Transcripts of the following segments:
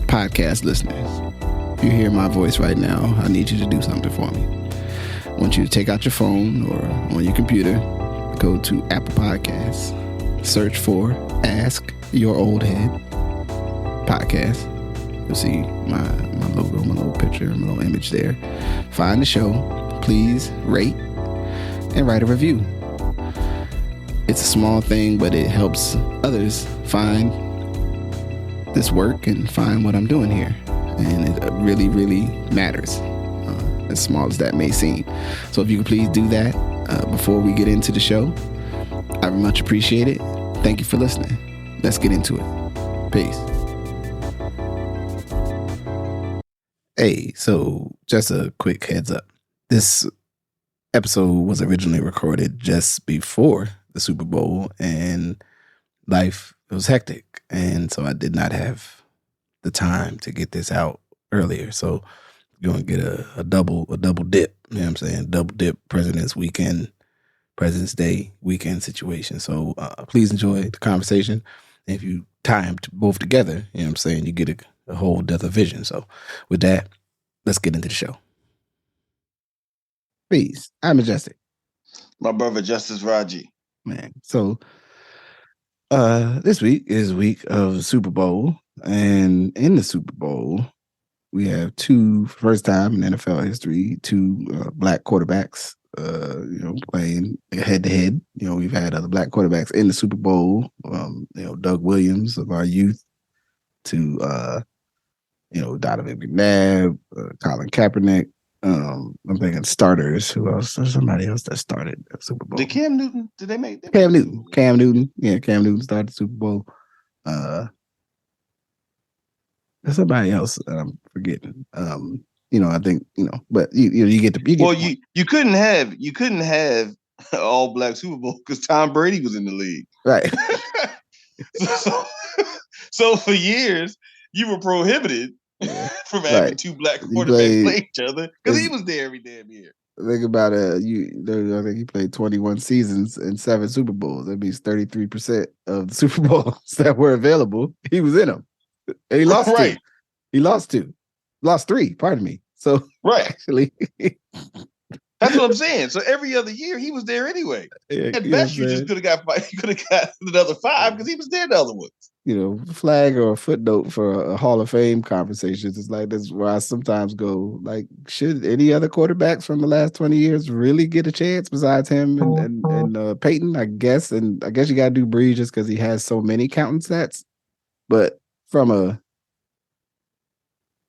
podcast listeners, if you hear my voice right now, I need you to do something for me. I want you to take out your phone or on your computer, go to Apple Podcasts, search for Ask Your Oldhead podcast. You'll see my logo, my little picture, my little image there. Find the show. Please rate and write a review. It's a small thing, but it helps others find this work and find what I'm doing here. And it really, really matters, as small as that may seem. So if you could please do that before we get into the show, I would much appreciate it. Thank you for listening. Let's get into it. Peace. Hey, so just a quick heads up. This episode was originally recorded just before the Super Bowl, and life was hectic. And so I did not have the time to get this out earlier. So you're going to get a double dip, you know what I'm saying? Double dip President's Day weekend situation. So please enjoy the conversation. And if you tie them both together, you know what I'm saying, you get a whole depth of vision. So with that, let's get into the show. Please, I'm Majestic. My brother, Justice Rajee. Man, so this week is week of the Super Bowl. And in the Super Bowl, we have first time in NFL history, two black quarterbacks, playing head to head. We've had other black quarterbacks in the Super Bowl. Doug Williams of our youth to, Donovan McNabb, Colin Kaepernick. I'm thinking starters. Who else? There's somebody else that started the Super Bowl. Did Cam Newton? Did they make that? Cam Newton. Yeah, Cam Newton started the Super Bowl. There's somebody else that I'm forgetting. I think but you get the. Well, you couldn't have all black Super Bowl because Tom Brady was in the league, right? so for years you were prohibited from having two black quarterbacks play each other because he was there every damn year. Think about it. I think he played 21 seasons and 7 Super Bowls. That means 33% of the Super Bowls that were available, he was in them. And he lost two. He lost 2. Lost 3, pardon me. So actually that's what I'm saying. So every other year he was there anyway. At best, you just could have got another 5 because he was there the other ones. Flag or a footnote for a Hall of Fame conversations. It's like that's where I sometimes go, like, should any other quarterbacks from the last 20 years really get a chance besides him and Peyton? I guess you gotta do Breeze just because he has so many counting stats. But from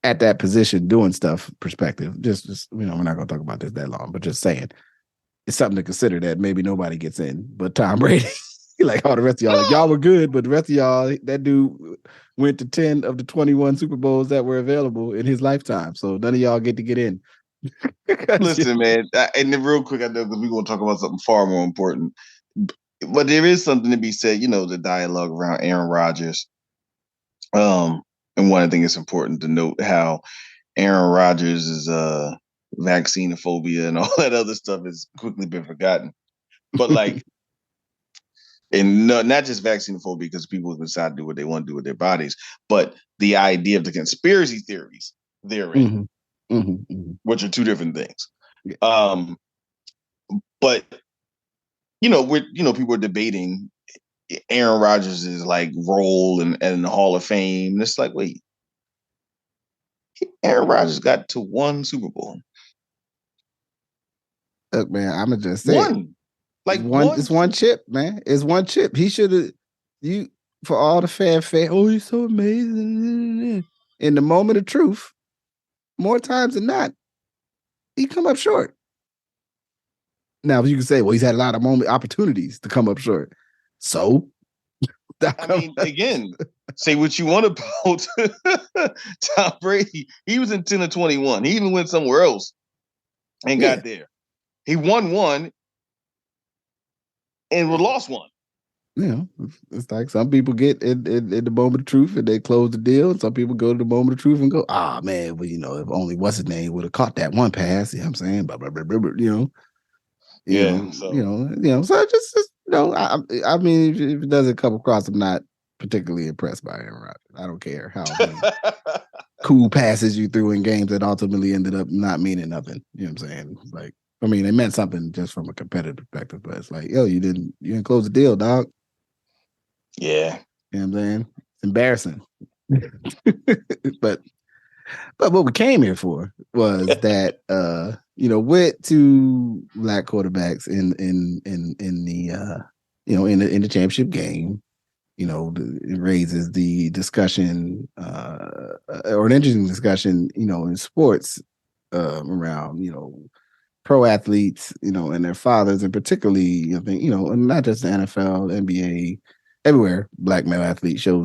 at that position doing stuff perspective, just we're not gonna talk about this that long, but just saying it's something to consider that maybe nobody gets in but Tom Brady. Like all the rest of y'all, like y'all were good, but the rest of y'all, that dude went to 10 of the 21 Super Bowls that were available in his lifetime. So none of y'all get to get in. Listen, man, and then real quick, I know because we're going to talk about something far more important. But there is something to be said, the dialogue around Aaron Rodgers. And one, I think it's important to note how Aaron Rodgers is vaccinophobia and all that other stuff has quickly been forgotten. But like, and not just vaccinophobia because people decide to do what they want to do with their bodies, but the idea of the conspiracy theories therein, which are two different things. Yeah. But people are debating Aaron Rodgers' like role in the Hall of Fame. And it's like, wait, Aaron Rodgers got to 1 Super Bowl. Look, man, I'm gonna just say one. Like it's one chip, man. It's one chip. He should have for all the fanfare. Oh, he's so amazing. In the moment of truth, more times than not, he come up short. Now you can say, well, he's had a lot of opportunities to come up short. So again, say what you want about Tom Brady. He was in 10 of 21. He even went somewhere else and got there. He won 1. And we lost 1. It's like some people get in the moment of truth and they close the deal. And some people go to the moment of truth and go, man, well, if only what's his name would have caught that one pass, you know what I'm saying? Blah, blah, blah, blah, blah, So just I mean, if it doesn't come across, I'm not particularly impressed by Aaron Rodgers. I don't care how cool passes you threw in games that ultimately ended up not meaning nothing. You know what I'm saying? Like, I mean, it meant something just from a competitive perspective, but it's like, yo, you didn't close the deal, dog. Yeah. You know what I'm saying? It's embarrassing. but what we came here for was that with two black quarterbacks in the in the championship game, it raises the discussion or an interesting discussion, in sports around, pro athletes, and their fathers, and particularly, I think, and not just the NFL, NBA, everywhere black male athletes show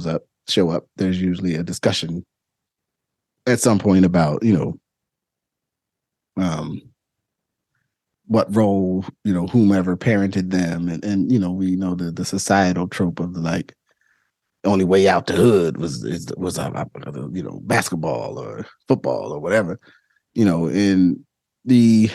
up, there's usually a discussion at some point about, what role, whomever parented them. And we know the societal trope of the, like, the only way out the hood was basketball or football or whatever, and the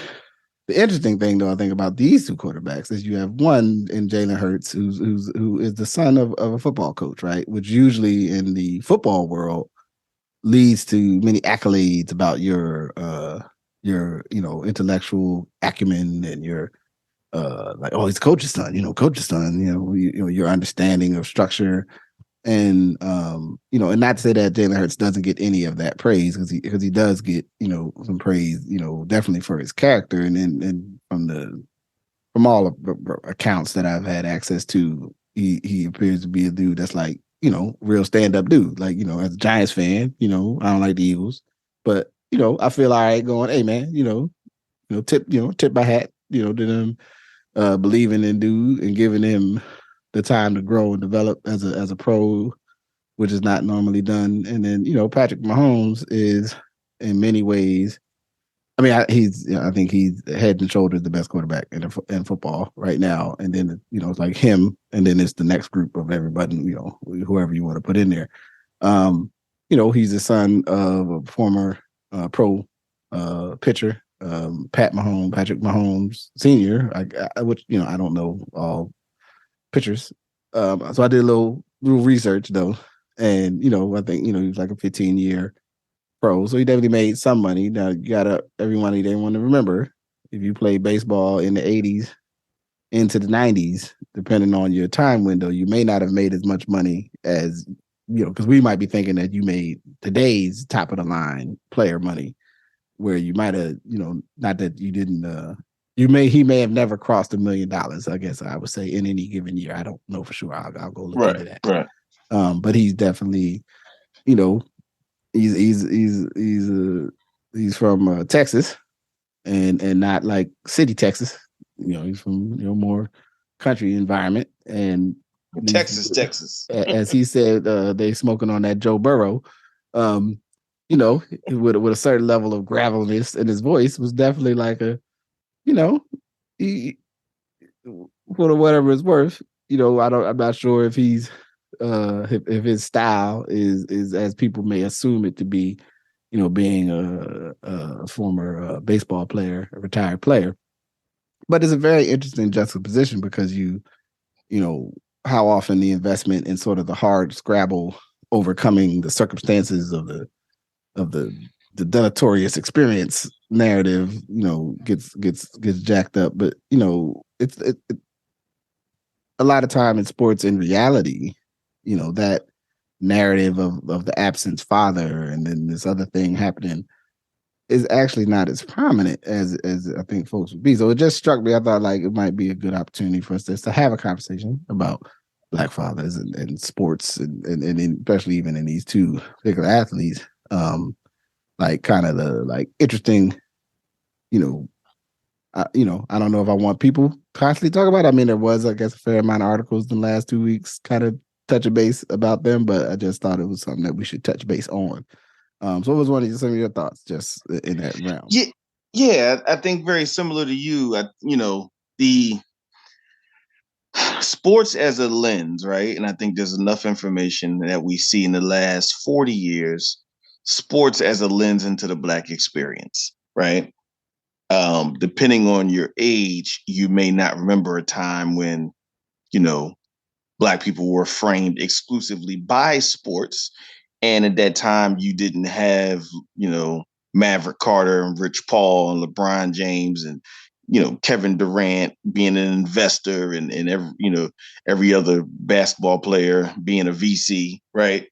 interesting thing, though, I think about these two quarterbacks is you have one in Jalen Hurts, who is the son of a football coach, right? Which usually in the football world leads to many accolades about your intellectual acumen and your like, oh, he's coach's son, your understanding of structure. And and not to say that Jalen Hurts doesn't get any of that praise, because he does get some praise, definitely for his character, and from all accounts that I've had access to, he appears to be a dude that's like, real stand up dude. Like, as a Giants fan, I don't like the Eagles, but I feel all right going, hey man, tip my hat, to them believing in dude and giving him the time to grow and develop as a pro, which is not normally done. And then, Patrick Mahomes is in many ways, I mean, I think he's head and shoulders the best quarterback in football right now. And then, it's like him, and then it's the next group of everybody, whoever you want to put in there. He's the son of a former pro pitcher, Patrick Mahomes Sr., which, I don't know all pitchers. So I did a little research, though. And, I think, he was like a 15-year pro. So he definitely made some money. Now, you got every money they want to remember. If you played baseball in the 80s into the 90s, depending on your time window, you may not have made as much money as, because we might be thinking that you made today's top of the line player money, where you might have, not that you didn't, he may have never crossed $1 million, I guess I would say, in any given year. I don't know for sure. I'll go look into that. Right. But he's definitely, he's from Texas, and not like city Texas. He's from more country environment, and Texas. As he said, they smoking on that Joe Burrow. With a certain level of gravelness in his voice, was definitely like a, he, for whatever it's worth, I'm not sure if he's if his style is as people may assume it to be, being a former baseball player, a retired player. But it's a very interesting juxtaposition, because how often the investment in sort of the hard scrabble, overcoming the circumstances of the deleterious experience narrative, gets jacked up. But it's a lot of time in sports, in reality, that narrative of the absent father and then this other thing happening is actually not as prominent as I think folks would be. So it just struck me. I thought, like, it might be a good opportunity for us to have a conversation about black fathers and sports, and especially even in these two particular athletes. Like, kind of the, like, interesting, I don't know if I want people constantly talk about it. I mean, there was, I guess, a fair amount of articles in the last 2 weeks kind of touching base about them, but I just thought it was something that we should touch base on. So what was some of your thoughts just in that realm? Yeah, I think very similar to you. The sports as a lens, right? And I think there's enough information that we see in the last 40 years, sports as a lens into the black experience, right? Depending on your age, you may not remember a time when, black people were framed exclusively by sports. And at that time, you didn't have, Maverick Carter and Rich Paul and LeBron James and, Kevin Durant being an investor and every other basketball player being a VC, right?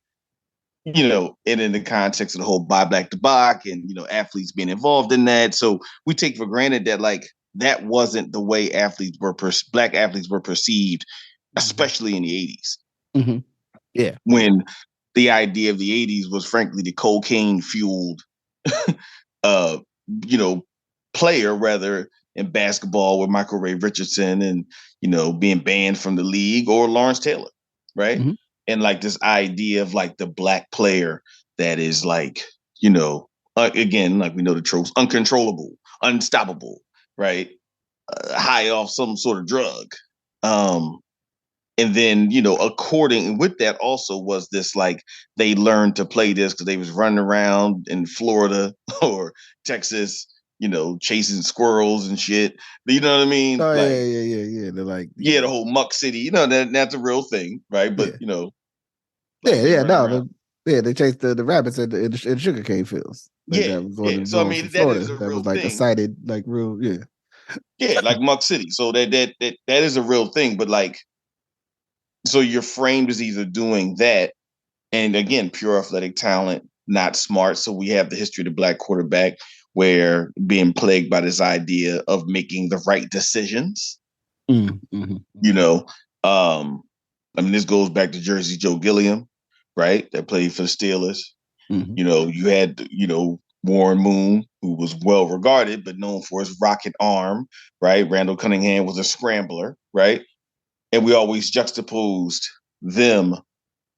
And in the context of the whole buy black to buy and, athletes being involved in that. So we take for granted that like that wasn't the way black athletes were perceived, especially in the 80s. Mm-hmm. Yeah. When the idea of the 80s was frankly the cocaine fueled, uh, player rather in basketball with Michael Ray Richardson and, being banned from the league, or Lawrence Taylor. Right. Mm-hmm. And like this idea of like the black player that is like, again, like we know the tropes, uncontrollable, unstoppable, right? High off some sort of drug. And then, according with that also was this like they learned to play this because they was running around in Florida or Texas, chasing squirrels and shit. You know what I mean? Oh, like, yeah. They're like, the whole muck city, that's a real thing, right? But like they chased the rabbits in the sugarcane fields. Like that was one of the So I zones mean, from that Florida. is a That real was like thing. a cited, like real, like Muck City. So that is a real thing. But like, so you're framed as either doing that, and again, pure athletic talent, not smart. So we have the history of the black quarterback, where being plagued by this idea of making the right decisions. Mm-hmm. I mean, this goes back to Jersey Joe Gilliam, right? That played for the Steelers. Mm-hmm. You had, Warren Moon, who was well regarded, but known for his rocket arm, right? Randall Cunningham was a scrambler, right? And we always juxtaposed them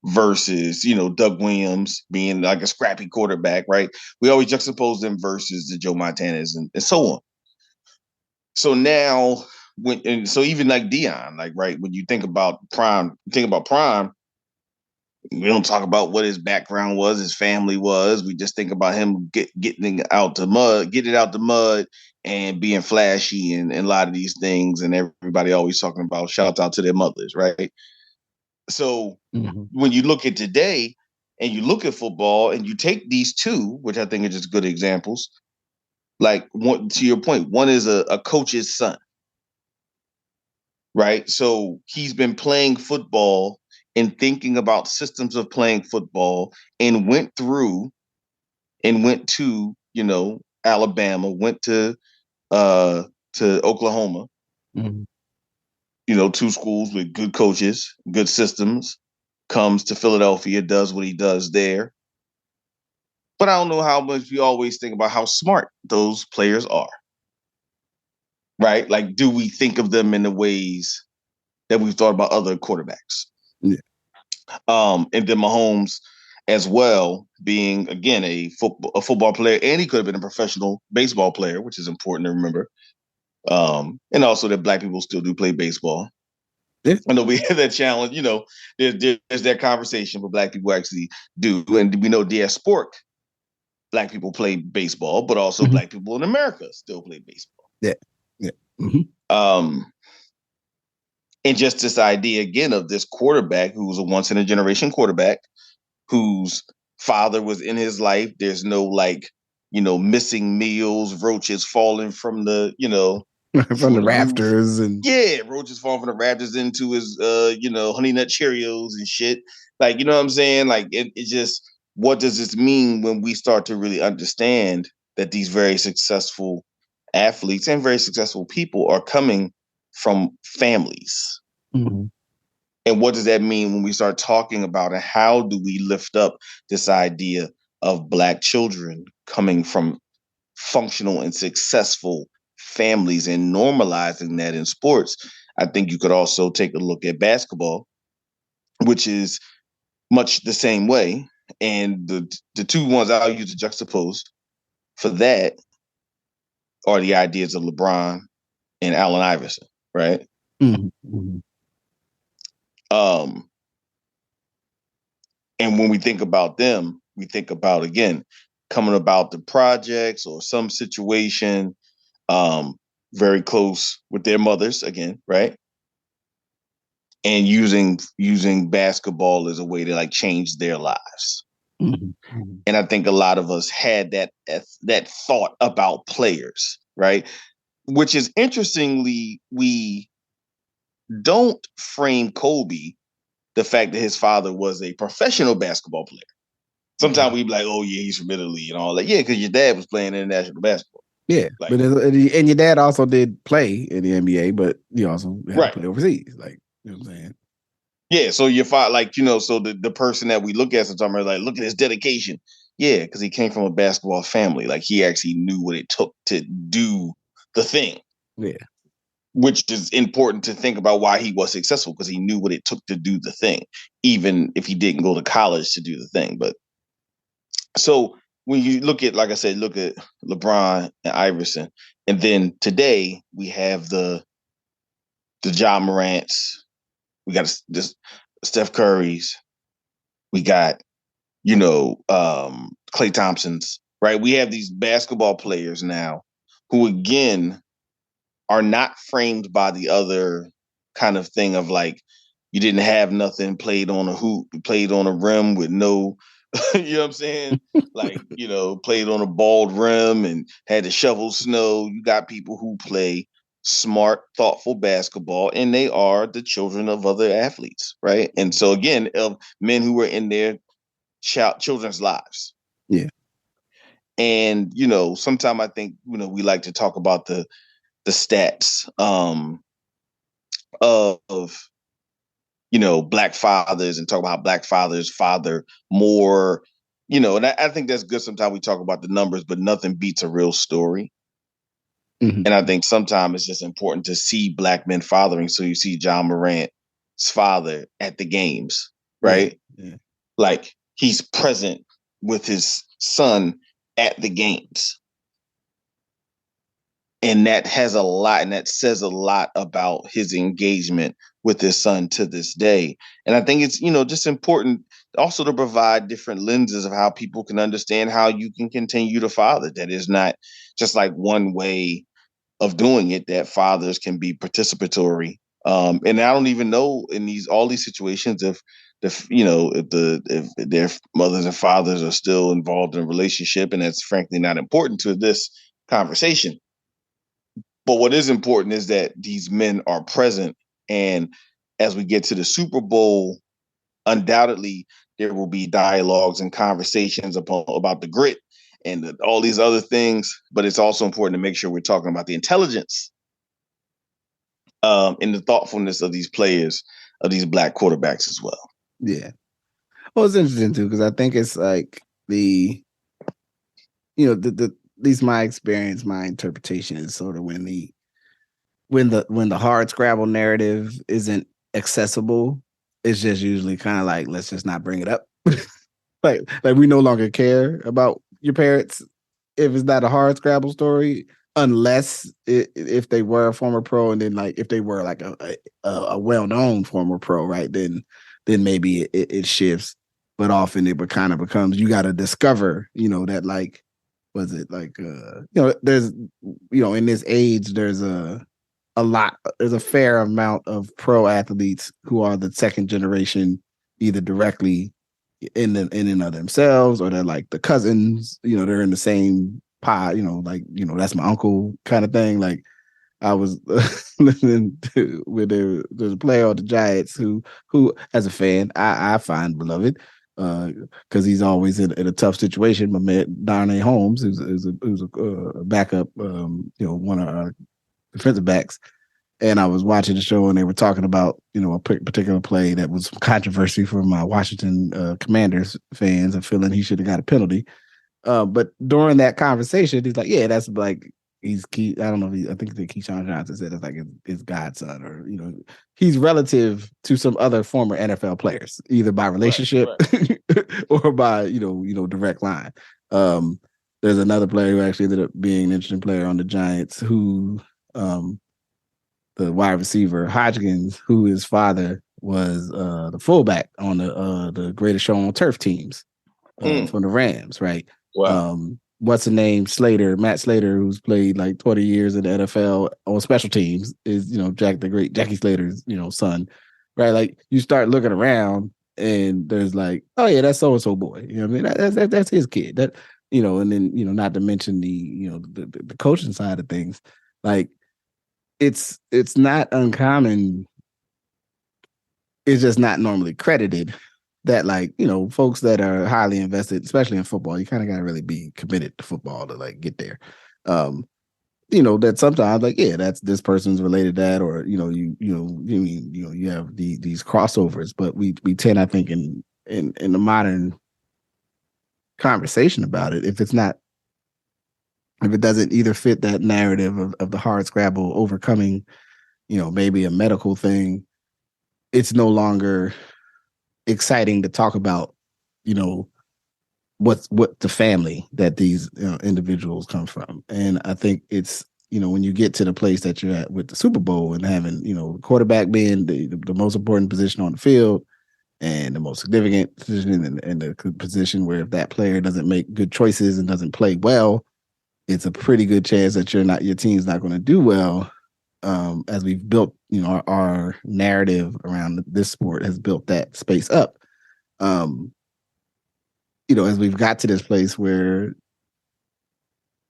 versus, Doug Williams being like a scrappy quarterback, right? We always juxtapose them versus the Joe Montanas and so on. So now, so even like Dion, like, right, when you think about Prime, we don't talk about what his background was, his family was. We just think about him getting out the mud and being flashy and a lot of these things. And everybody always talking about shout out to their mothers, right? So when you look at today and you look at football and you take these two, which I think are just good examples, like one, to your point, one is a coach's son, right? So he's been playing football and thinking about systems of playing football and went to, Alabama, went to Oklahoma, two schools with good coaches, good systems, comes to Philadelphia, does what he does there. But I don't know how much we always think about how smart those players are, right? Like, do we think of them in the ways that we've thought about other quarterbacks? Yeah. And then Mahomes as well, being again a football player, and he could have been a professional baseball player, which is important to remember. And also that black people still do play baseball. Yeah. I know we have that challenge, there's that conversation, but black people actually do. And we know diasporic black people play baseball, but also black people in America still play baseball. Yeah. Yeah. Mm-hmm. And just this idea again of this quarterback who was a once in a generation quarterback whose father was in his life. There's no missing meals, roaches falling from the, from the rafters and roaches falling from the rafters into his, Honey Nut Cheerios and shit. Like, you know what I'm saying? Like it just, what does this mean when we start to really understand that these very successful athletes and very successful people are coming from families? Mm-hmm. And what does that mean when we start talking about it? How do we lift up this idea of black children coming from functional and successful families and normalizing that in sports? I think you could also take a look at basketball, which is much the same way. And the two ones I'll use to juxtapose for that are the ideas of LeBron and Allen Iverson, right? Mm-hmm. And when we think about them, we think about, again, coming about the projects or some situation, very close with their mothers again, right? And using basketball as a way to like change their lives. And I think a lot of us had that thought about players, right? Which is interestingly, we don't frame Kobe the fact that his father was a professional basketball player. Sometimes we be like, "Oh yeah, he's from Italy and all that." Yeah, because your dad was playing international basketball. Yeah, like, but and your dad also did play in the NBA, but he also had to play overseas. Like, you know what I'm saying? Yeah, so your father, like, so the person that we look at sometimes are like, look at his dedication. Yeah, because he came from a basketball family. Like, he actually knew what it took to do the thing. Yeah. Which is important to think about why he was successful, because he knew what it took to do the thing, even if he didn't go to college to do the thing. But so when you look at, like I said, look at LeBron and Iverson, and then today we have the Ja Morants, we got this Steph Curry's, we got Klay Thompson's, right? We have these basketball players now who, again, are not framed by the other kind of thing of like, you didn't have nothing, played on a hoop, played on a rim with no, you know what I'm saying? Like, played on a bald rim and had to shovel snow. You got people who play smart, thoughtful basketball, and they are the children of other athletes, right? And so, again, of men who were in their children's lives. Yeah. And, sometimes I think, we like to talk about the stats of Black fathers, and talk about how Black fathers father more, and I think that's good. Sometimes we talk about the numbers, but nothing beats a real story. Mm-hmm. And I think sometimes it's just important to see Black men fathering. So you see Ja Morant's father at the games, right? Yeah. Like, he's present with his son at the games. And that has a lot, and that says a lot about his engagement with his son to this day. And I think it's, just important also to provide different lenses of how people can understand how you can continue to father. That is not just like one way of doing it, that fathers can be participatory. And I don't even know in all these situations if their mothers and fathers are still involved in a relationship, and that's frankly not important to this conversation. But what is important is that these men are present. And as we get to the Super Bowl, undoubtedly there will be dialogues and conversations about the grit and all these other things. But it's also important to make sure we're talking about the intelligence and the thoughtfulness of these players, of these Black quarterbacks as well. Yeah. Well, it's interesting too, because I think it's like at least my experience, my interpretation is sort of when the hard scrabble narrative isn't accessible, it's just usually kind of like, let's just not bring it up. like we no longer care about your parents if it's not a hard scrabble story, unless if they were a former pro, and then like if they were like a well-known former pro, right? Then maybe it shifts. But often it kind of becomes, you got to discover, that like, was it like, there's, in this age, there's a fair amount of pro athletes who are the second generation, either directly in and of themselves, or they're like the cousins, they're in the same pod, that's my uncle kind of thing. Like, I was listening to where there's a player on the Giants who as a fan I find beloved, because he's always in a tough situation. My man Darnay Holmes, who's a backup, one of our defensive backs. And I was watching the show, and they were talking about a particular play that was controversy for my Washington Commanders fans, and feeling he should have got a penalty. But during that conversation, he's like, "Yeah, that's like." I don't know. I think that Keyshawn Johnson said it's like his godson, or he's relative to some other former NFL players, either by relationship right. or by direct line. There's another player who actually ended up being an interesting player on the Giants, who the wide receiver Hodgkins, who his father was the fullback on the Greatest Show on Turf teams from the Rams, right? Wow. What's the name? Matt Slater, who's played like 20 years in the NFL on special teams, is the great Jackie Slater's son, right? Like, you start looking around, and there's like, oh yeah, that's so and so boy. You know what I mean? That's his kid. That and then not to mention the coaching side of things. Like it's not uncommon. It's just not normally credited that like folks that are highly invested, especially in football, you kind of got to really be committed to football to like get there. That sometimes like that's this person's related to that, or you have these crossovers, but we tend, I think, in the modern conversation about it, if it doesn't either fit that narrative of the hard scrabble overcoming maybe a medical thing, it's no longer exciting to talk about what the family that these individuals come from. And I think it's when you get to the place that you're at with the Super Bowl and having quarterback being the most important position on the field and the most significant position, and the position where if that player doesn't make good choices and doesn't play well, it's a pretty good chance that your team's not going to do well. As we've built our narrative around this sport has built that space up. As we've got to this place where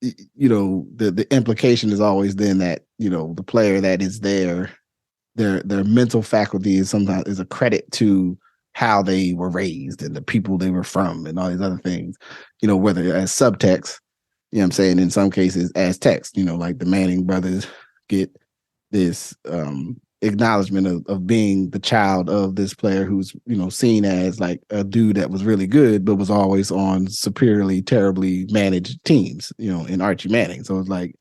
the implication is always then that the player that is there, their mental faculty is sometimes a credit to how they were raised and the people they were from and all these other things, whether as subtext, I'm saying, in some cases as text, like the Manning brothers get this acknowledgement of being the child of this player who's seen as like a dude that was really good but was always on superiorly terribly managed teams, in Archie Manning. So it's like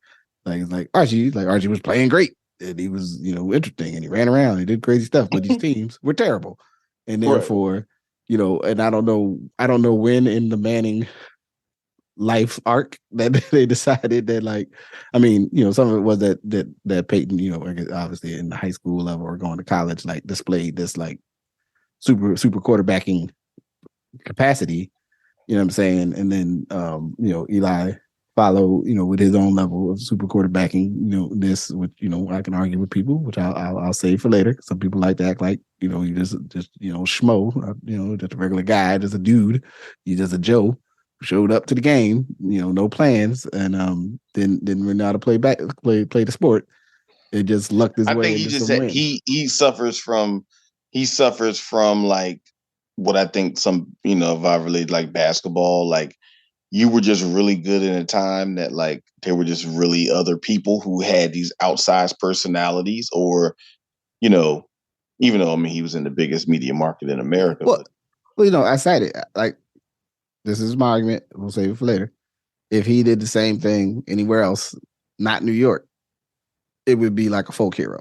Archie was playing great and he was interesting and he ran around and he did crazy stuff, but these teams were terrible, and therefore and I don't know when in the Manning life arc that they decided that, like, I mean, some of it was that Peyton, obviously in the high school level or going to college, like displayed this like super quarterbacking capacity, what I'm saying? And then Eli follow, with his own level of super quarterbacking, this, which, I can argue with people, which I'll save for later. Some people like to act like, you just schmo, just a regular guy, just a dude, you just a Joe. Showed up to the game, no plans, and didn't really know how to play the sport. It just lucked his way. I think he just said he suffers from like what I think some if I relate like basketball, like you were just really good in a time that like there were just really other people who had these outsized personalities, or even though I mean he was in the biggest media market in America. Well, I cited like. This is my argument. We'll save it for later. If he did the same thing anywhere else, not New York, it would be like a folk hero.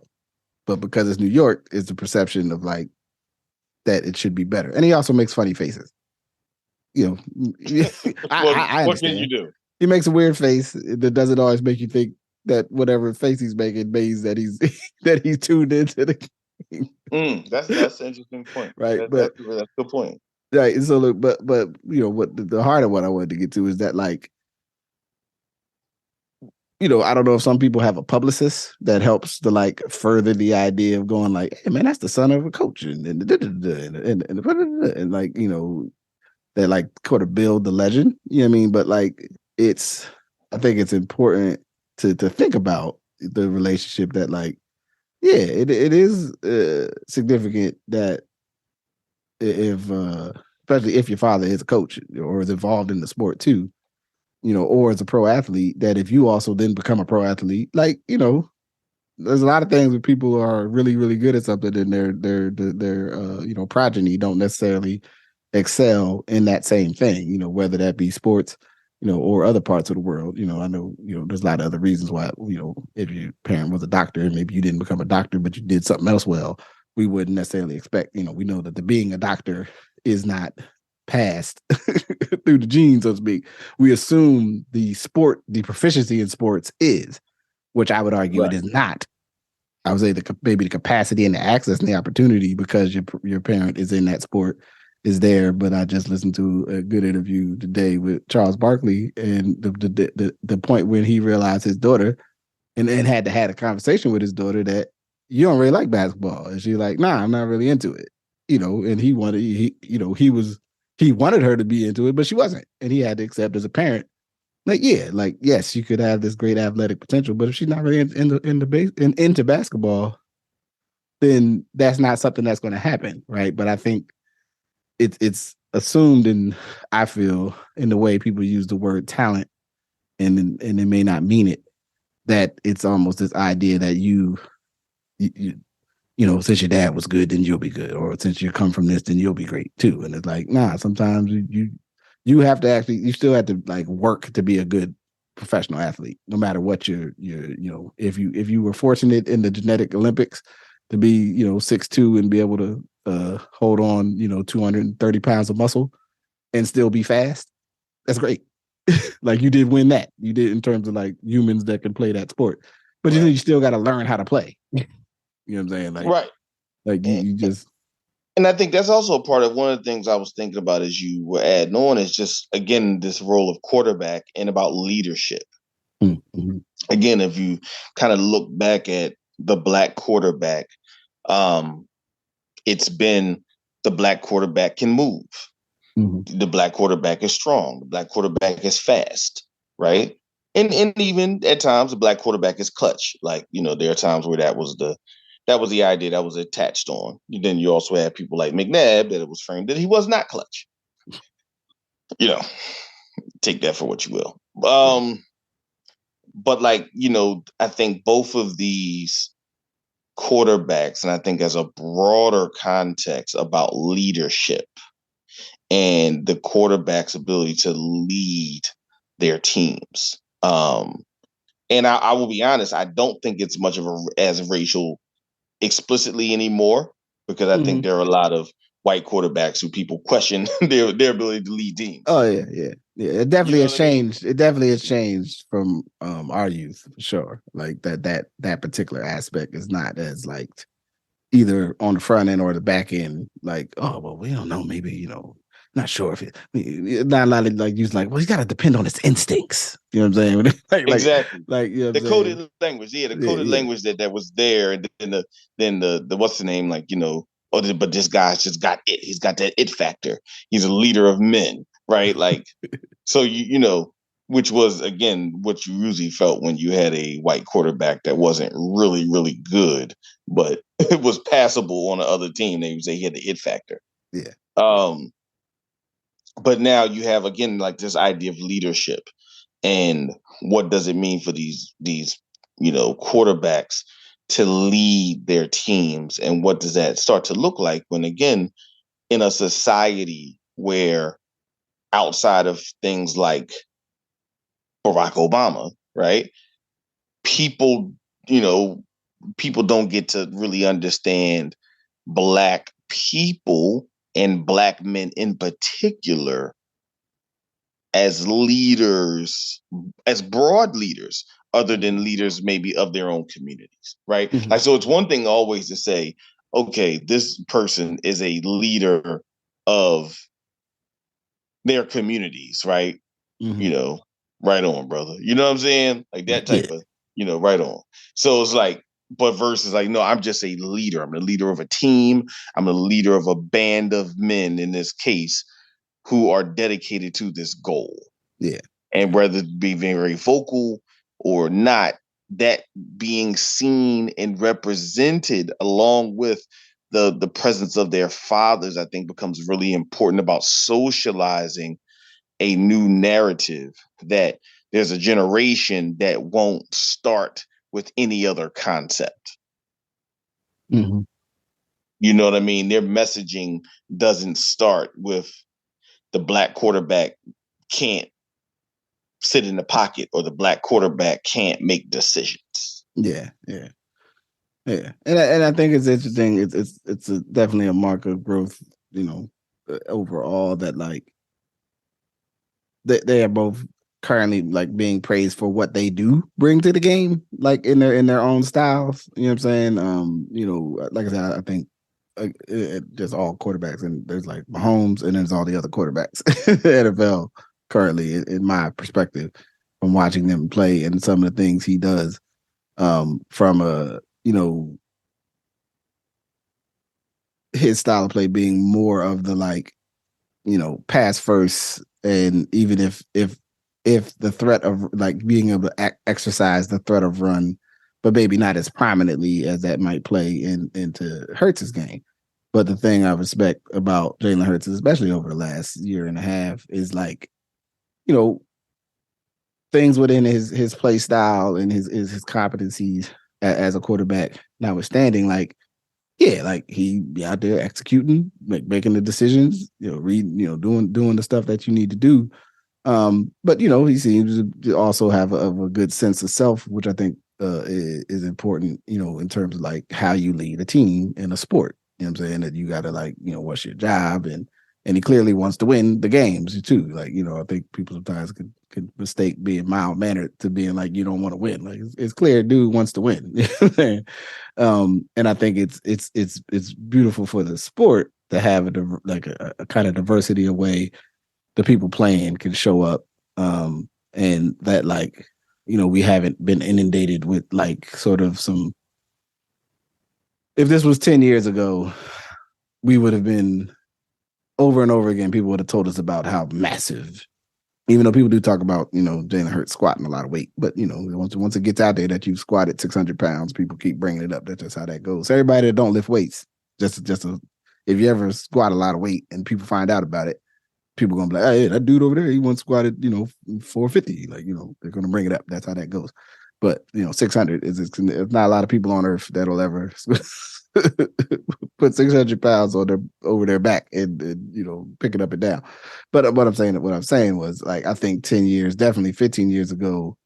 But because it's New York, it's the perception of like that it should be better. And he also makes funny faces. I understand. What can you do? He makes a weird face that doesn't always make you think that whatever face he's making means that he's that he's tuned into the game. That's an interesting point. Right. That's a good point. Right. So, but what the heart of what I wanted to get to is that, like, I don't know if some people have a publicist that helps to like further the idea of going like, hey man, that's the son of a coach, and like that like sort of build the legend. You know what I mean? But like I think it's important to think about the relationship that like, yeah, it is significant that if especially if your father is a coach or is involved in the sport too, or as a pro athlete, that if you also then become a pro athlete, like, there's a lot of things where people are really, really good at something and their progeny don't necessarily excel in that same thing, whether that be sports, or other parts of the world. I know, there's a lot of other reasons why, if your parent was a doctor and maybe you didn't become a doctor, but you did something else well, we wouldn't necessarily expect, we know that the being a doctor is not passed through the genes, so to speak. We assume the proficiency in sports is, which I would argue it is not. I would say maybe the capacity and the access and the opportunity because your parent is in that sport is there. But I just listened to a good interview today with Charles Barkley, and the point when he realized his daughter and had to have a conversation with his daughter that you don't really like basketball. And she's like, nah, I'm not really into it. and he wanted he wanted her to be into it, but she wasn't, and he had to accept as a parent, like, yeah, like, yes, she could have this great athletic potential, but if she's not really into basketball, then that's not something that's going to happen, right? But I think it's assumed, and I feel in the way people use the word talent, and they may not mean it, that it's almost this idea that since your dad was good, then you'll be good, or since you come from this, then you'll be great too. And it's like, nah, sometimes you have to you still have to like work to be a good professional athlete, no matter what if you were fortunate in the genetic Olympics to be 6'2" and be able to hold on 230 pounds of muscle and still be fast, that's great. Like, you did win that. You did, in terms of like humans that can play that sport, but right. you still got to learn how to play. You know what I'm saying? Like, right. Like you just. And I think that's also a part of one of the things I was thinking about as you were adding on is just, again, this role of quarterback and about leadership. Mm-hmm. Again, if you kind of look back at the black quarterback, it's been the black quarterback can move. Mm-hmm. The black quarterback is strong. The black quarterback is fast, right? And even at times, the black quarterback is clutch. Like, there are times where that was the idea that was attached on. Then you also have people like McNabb that it was framed that he was not clutch. Take that for what you will. But I think both of these quarterbacks, and I think as a broader context about leadership and the quarterback's ability to lead their teams. And I will be honest, I don't think it's much of as racial explicitly anymore, because I think there are a lot of white quarterbacks who people question their ability to lead teams. Oh yeah. It definitely has changed. It definitely has changed from our youth, for sure. Like that particular aspect is not as liked either on the front end or the back end. Like, oh well, we don't know. Maybe not sure if not a lot of like use like, well, you got to depend on his instincts. You know what I'm saying? Exactly. Like the coded language, the coded language that was there, and then the what's the name, like but this guy's just got it. He's got that it factor. He's a leader of men, right? Like, so which was again what you usually felt when you had a white quarterback that wasn't really really good, but it was passable on the other team. They would say he had the it factor. Yeah. But now you have, again, like this idea of leadership, and what does it mean for these quarterbacks to lead their teams, and what does that start to look like when, again, in a society where outside of things like Barack Obama, right, people don't get to really understand Black people and Black men in particular as leaders, as broad leaders, other than leaders maybe of their own communities, right? Mm-hmm. Like, so it's one thing always to say, okay, this person is a leader of their communities, right? Mm-hmm. Right on, brother. You know what I'm saying? Like that type of, right on. So it's like, but versus like, no, I'm just a leader. I'm the leader of a team. I'm the leader of a band of men in this case who are dedicated to this goal. Yeah. And whether it be very vocal or not, that being seen and represented along with the presence of their fathers, I think becomes really important about socializing a new narrative, that there's a generation that won't start with any other concept. Mm-hmm. You know what I mean? Their messaging doesn't start with the Black quarterback can't sit in the pocket, or the Black quarterback can't make decisions. Yeah. And I think it's interesting. It's definitely a mark of growth, overall, that like they are both currently like being praised for what they do bring to the game, like in their own styles. You know what I'm saying? Like I said, I think just all quarterbacks, and there's like Mahomes, and there's all the other quarterbacks in the NFL currently, in my perspective, from watching them play and some of the things he does, from a his style of play being more of the like, pass first, and even if the threat of like being able to exercise the threat of run, but maybe not as prominently as that might play into Hurts's game. But the thing I respect about Jalen Hurts, especially over the last year and a half, is like, things within his play style and his competencies as a quarterback notwithstanding, like, yeah, like he be out there executing, making the decisions, reading, doing the stuff that you need to do. But he seems to also have a good sense of self, which I think is important, in terms of like how you lead a team in a sport. You know what I'm saying? That you got to like, what's your job, and he clearly wants to win the games too. Like, I think people sometimes could mistake being mild mannered to being like you don't want to win. Like it's clear, dude wants to win. And I think it's beautiful for the sport to have a kind of diversity of way the people playing can show up, and that like we haven't been inundated with like sort of some. If this was 10 years ago, we would have been over and over again. People would have told us about how massive, even though people do talk about Jalen Hurts squatting a lot of weight, but once it gets out there that you've squatted 600 pounds, people keep bringing it up. That's just how that goes. Everybody that don't lift weights, if you ever squat a lot of weight and people find out about it, people are gonna be like, hey, that dude over there, he once squatted, 450. Like, they're gonna bring it up. That's how that goes. But 600 there's not a lot of people on earth that'll ever put 600 pounds over their back and pick it up and down. But what I'm saying was, like, I think 10 years, definitely 15 years ago,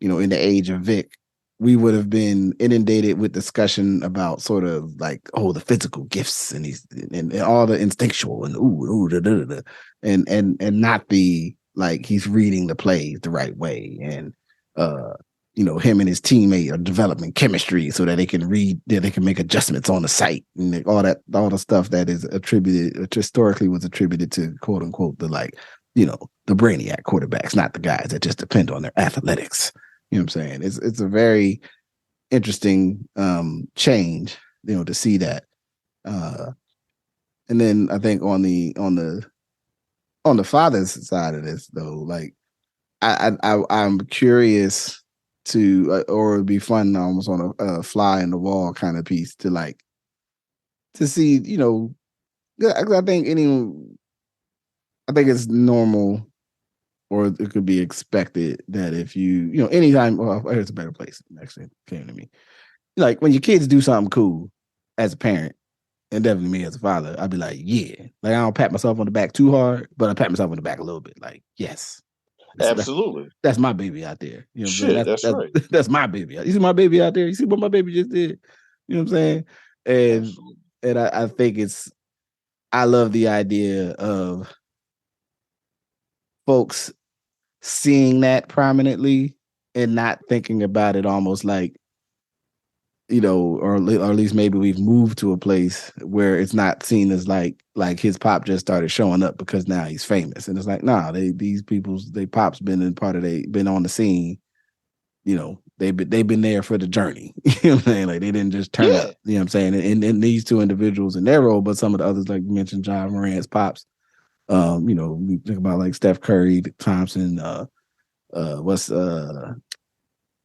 in the age of Vic, we would have been inundated with discussion about sort of like, oh, the physical gifts and all the instinctual and and not the like he's reading the plays the right way, and him and his teammate are developing chemistry so that they can make adjustments on the site, and all the stuff that is historically was attributed to quote unquote the like, the brainiac quarterbacks, not the guys that just depend on their athletics. You know what I'm saying? It's a very interesting change, to see that. And then I think on the father's side of this, though, like I'm curious to, or it'd be fun almost on a fly in the wall kind of piece to see, I think it's normal, or it could be expected that if anytime, well, here's a better place actually came to me. Like when your kids do something cool as a parent, and definitely me as a father, I'd be like, yeah. Like I don't pat myself on the back too hard, but I pat myself on the back a little bit. Like, yes. Absolutely. That's my baby out there. You know what I'm saying? That's right. That's my baby. You see my baby out there? You see what my baby just did? You know what I'm saying? And I think I love the idea of folks seeing that prominently and not thinking about it almost like, or at least maybe we've moved to a place where it's not seen as like his pop just started showing up because now he's famous, and it's like, nah, these people's pop's been been on the scene, they've been there for the journey. You know what I'm saying? Like they didn't just turn up. You know what I'm saying? And these two individuals in their role, but some of the others, like you mentioned, John Morant's pops. We think about like Steph Curry, Thompson.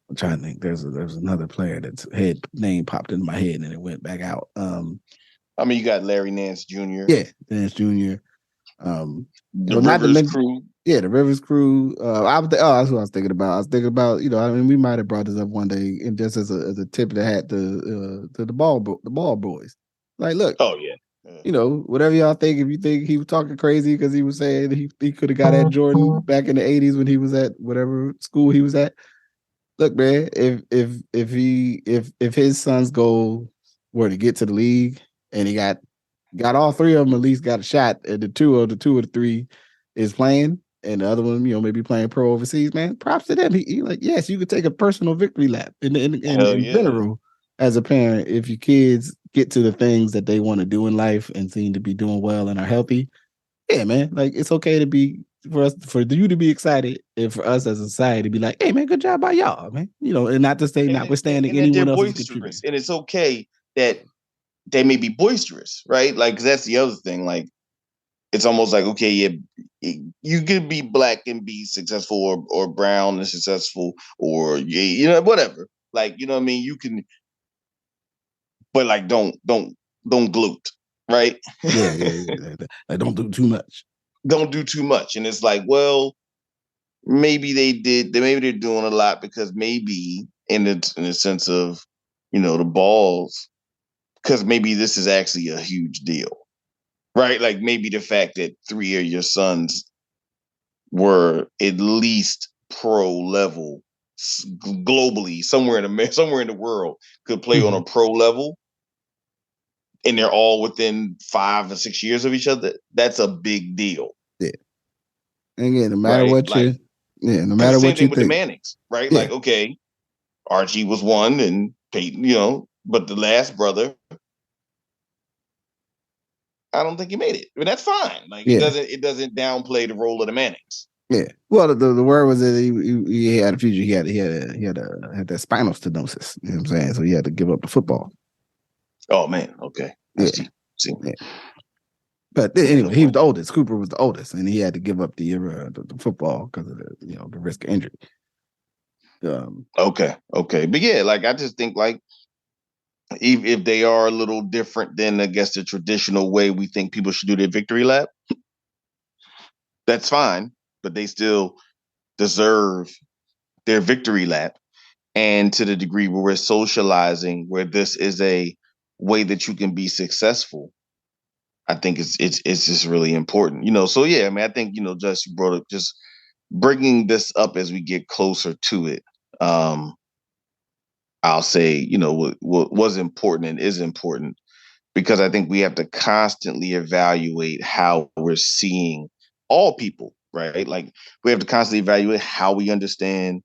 I'm trying to think. There's another player that's name popped into my head and it went back out. You got Larry Nance Jr. Yeah, Nance Jr. The Rivers crew. Yeah, the Rivers crew. That's what I was thinking about. I was thinking about, we might have brought this up one day, and just as a tip of the hat to the ball boys. Like, look. Oh yeah. Whatever y'all think, if you think he was talking crazy because he was saying he could have got at Jordan back in the 80s when he was at whatever school he was at. Look, man, if his son's goal were to get to the league and he got all three of them, at least got a shot, and the two of the three is playing, and the other one, maybe playing pro overseas, man, props to them. He like, yes, you could take a personal victory lap in general as a parent if your kids get to the things that they want to do in life and seem to be doing well and are healthy. Yeah, man, like it's okay to be for you to be excited, and for us as a society to be like, hey, man, good job by y'all, man. And not to say notwithstanding anyone else's contribution. And it's okay that they may be boisterous, right? Like, 'cause that's the other thing. Like, it's almost like, okay, yeah, you could be black and be successful, or brown and successful, or whatever. Like, you know what I mean? You can, but like, don't gloat, right? Yeah. Like, don't do too much. Don't do too much. And it's like, well, maybe they did. Maybe they're doing a lot because maybe in the sense of, the balls, because maybe this is actually a huge deal, right? Like, maybe the fact that 3 of your sons were at least pro level globally, somewhere in the world, could play on a pro level, and they're all within 5 or 6 years of each other. That's a big deal. Yeah. And again, no matter Right? what Like, no because matter the same what you thing with the think. Mannings, right? Yeah. Like, okay, Archie was one, and Peyton, but the last brother, I don't think he made it. But that's fine. Like, Yeah. it doesn't downplay the role of the Mannings. Yeah. Well, the word was that he had a future. He had that spinal stenosis. You know what I'm saying? So he had to give up the football. Oh man. Okay. Yeah. See. Yeah. But anyway, he was the oldest. Cooper was the oldest, and he had to give up the football because of the risk of injury. Okay. But yeah, like, I just think, like, if they are a little different than, I guess, the traditional way we think people should do their victory lap, that's fine. But they still deserve their victory lap. And to the degree where we're socializing, where this is a way that you can be successful, I think it's just really important. So yeah, I mean, I think, just you brought up, just bringing this up as we get closer to it. I'll say, what was important and is important, because I think we have to constantly evaluate how we're seeing all people, right? Like, we have to constantly evaluate how we understand,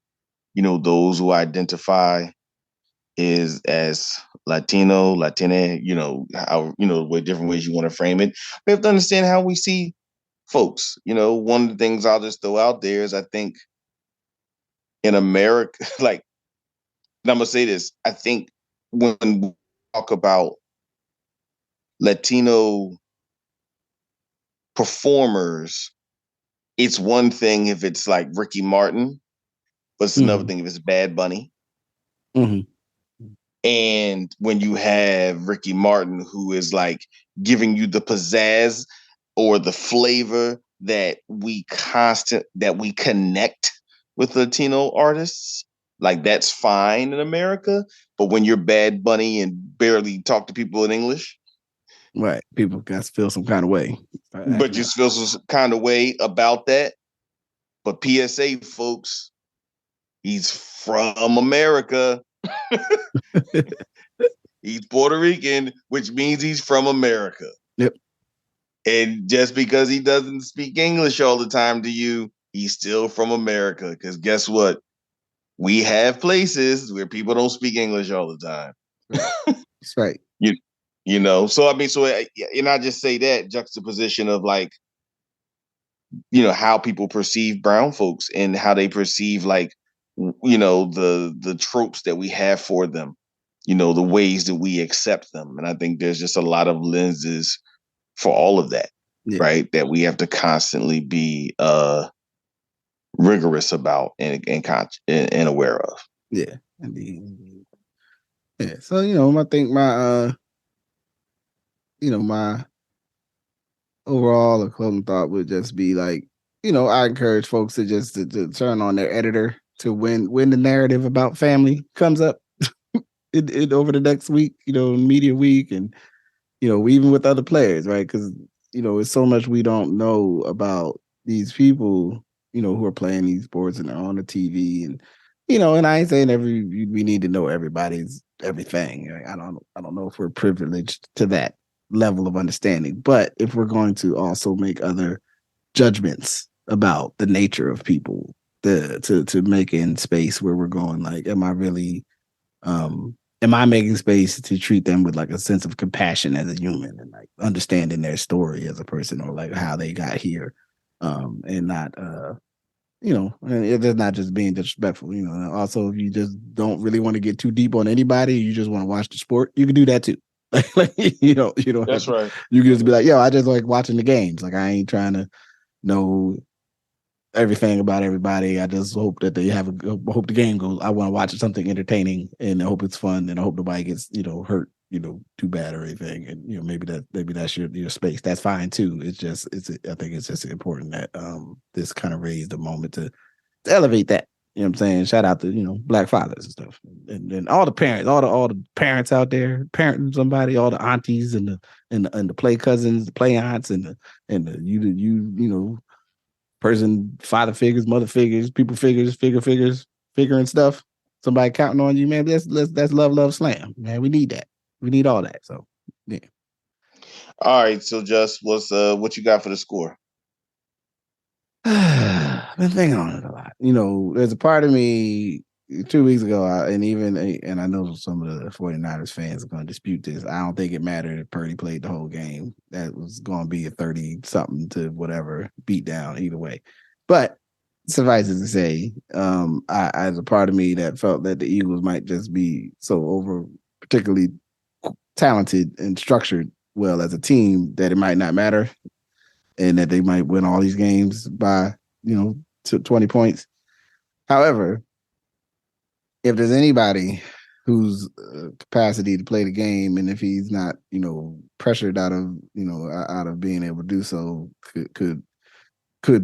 those who identify as Latino, Latina, how, what different ways you want to frame it. We have to understand how we see folks. One of the things I'll just throw out there is, I think in America, like, and I'm gonna say this, I think when we talk about Latino performers, it's one thing if it's like Ricky Martin, but it's another thing if it's Bad Bunny. Mm-hmm. And when you have Ricky Martin, who is like giving you the pizzazz or the flavor that we connect with Latino artists, like, that's fine in America. But when you're Bad Bunny and barely talk to people in English, right, people got to feel some kind of way. But just feel some kind of way about that. But PSA, folks, he's from America. He's Puerto Rican, which means he's from America. Yep. And just because he doesn't speak English all the time to you, he's still from America. Because guess what? We have places where people don't speak English all the time. That's right. So I mean, and I just say that juxtaposition of, like, how people perceive brown folks and how they perceive, like, the tropes that we have for them, the ways that we accept them. And I think there's just a lot of lenses for all of that, right? That we have to constantly be rigorous about and aware of. Yeah, indeed. Yeah. So, I think my my overall closing thought would just be, like, I encourage folks to just to turn on their editor to when the narrative about family comes up it over the next week, media week, and even with other players, right? Because it's so much we don't know about these people, who are playing these sports and they're on the TV, and and I ain't saying we need to know everybody's everything. I don't know if we're privileged to that level of understanding, but if we're going to also make other judgments about the nature of people, to make in space where we're going, like, am I making space to treat them with, like, a sense of compassion as a human, and, like, understanding their story as a person, or, like, how they got here, and not and it's not just being disrespectful. Also, if you just don't really want to get too deep on anybody, you just want to watch the sport, you can do that too. Like you don't That's have to, right. you can just be like, yo, I just like watching the games. Like I ain't trying to know everything about everybody. I just hope that they hope the game goes. I want to watch something entertaining, and I hope it's fun, and I hope nobody gets hurt too bad or anything. And maybe that's your space. That's fine too. I think it's just important that this kind of raised the moment to elevate that. You know what I'm saying? Shout out to Black fathers and stuff, and all the parents, all the parents out there, parenting somebody, all the aunties and the play cousins, the play aunts, and the person, father figures, mother figures, people figures, figuring stuff. Somebody counting on you, man. That's love, slam, man. We need that. We need all that. So, yeah. All right. So, just what you got for the score? I've been thinking on it a lot. There's a part of me 2 weeks ago, and I know some of the 49ers fans are going to dispute this. I don't think it mattered if Purdy played the whole game. That was going to be a 30-something to whatever beat down either way. But suffice it to say, as a part of me that felt that the Eagles might just be so particularly talented and structured well as a team that it might not matter, and that they might win all these games by 20 points. However, if there's anybody whose capacity to play the game, and if he's not pressured out of being able to do so, could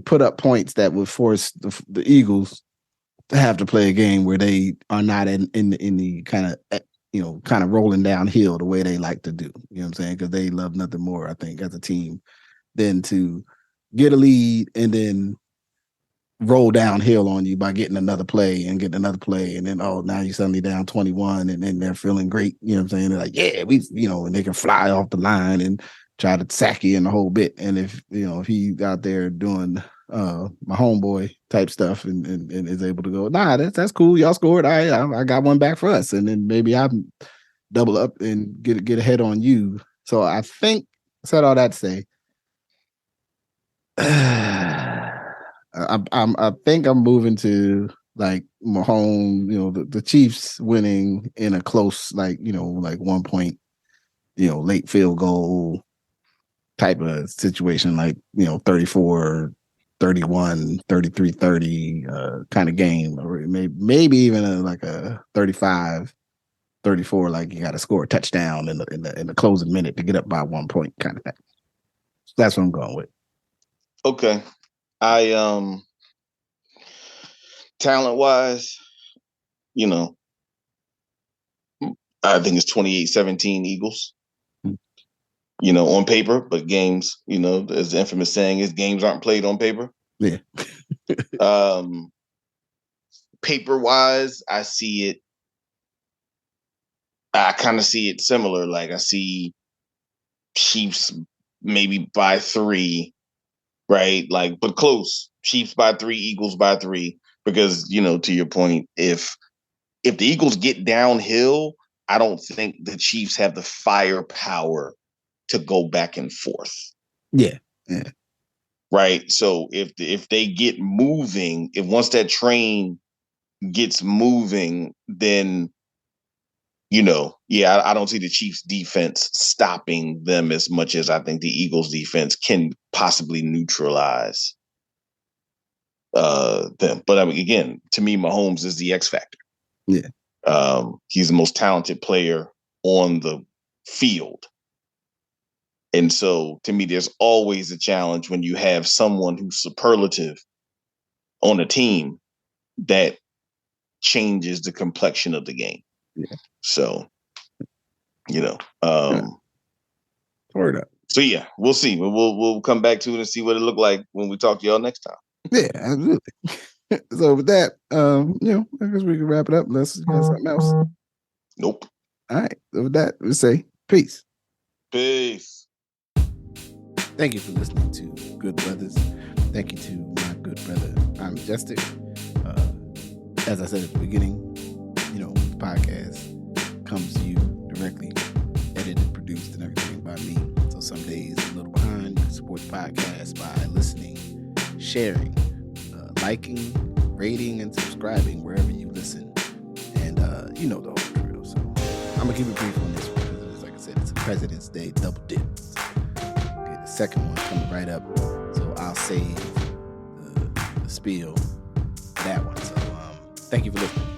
put up points that would force the Eagles to have to play a game where they are not in the kind of rolling downhill the way they like to do. You know what I'm saying? Because they love nothing more, I think, as a team than to get a lead and then roll downhill on you by getting another play, and then now you're suddenly down 21, and then they're feeling great. You know what I'm saying? They're like, yeah, and they can fly off the line and try to sack you in the whole bit. And if he's out there doing my homeboy type stuff and is able to go, nah, that's cool. Y'all scored. I got one back for us, and then maybe I double up and get ahead on you. So I think I said all that to say, I think I'm moving to like Mahomes, the Chiefs winning in a close, like 1 point, late field goal type of situation, like 34-31, 33-30 kind of game, or maybe even like a 35-34, like you got to score a touchdown in the closing minute to get up by 1 point kind of thing. That's what I'm going with. Okay. I talent wise, I think it's 28-17 Eagles. On paper, but games, as the infamous saying is, games aren't played on paper. Yeah. Paper wise, I kind of see it similar. Like I see Chiefs maybe by 3, right? Like, but close. Chiefs by 3, Eagles by 3. Because, to your point, if the Eagles get downhill, I don't think the Chiefs have the firepower to go back and forth. Yeah. Right. So if they get moving, once that train gets moving, then I don't see the Chiefs defense stopping them as much as I think the Eagles defense can possibly neutralize them. But I mean, again, to me, Mahomes is the X factor. Yeah. He's the most talented player on the field. And so, to me, there's always a challenge when you have someone who's superlative on a team that changes the complexion of the game. Yeah. So, Word up. So yeah, we'll see. We'll come back to it and see what it looked like when we talk to y'all next time. Yeah, absolutely. So with that, I guess we can wrap it up unless you got something else. Nope. All right. So with that, we'll say peace. Peace. Thank you for listening to Good Brothers. Thank you to my good brother, I'm Justice. As I said at the beginning, the podcast comes to you directly, edited, produced, and everything by me. So some days a little behind. You can support the podcast by listening, sharing, liking, rating, and subscribing wherever you listen. And the whole drill. So I'm gonna keep it brief on this one because, like I said, it's a President's Day double dip. Okay, the second one coming right up, so I'll save the spiel for that one. So thank you for listening.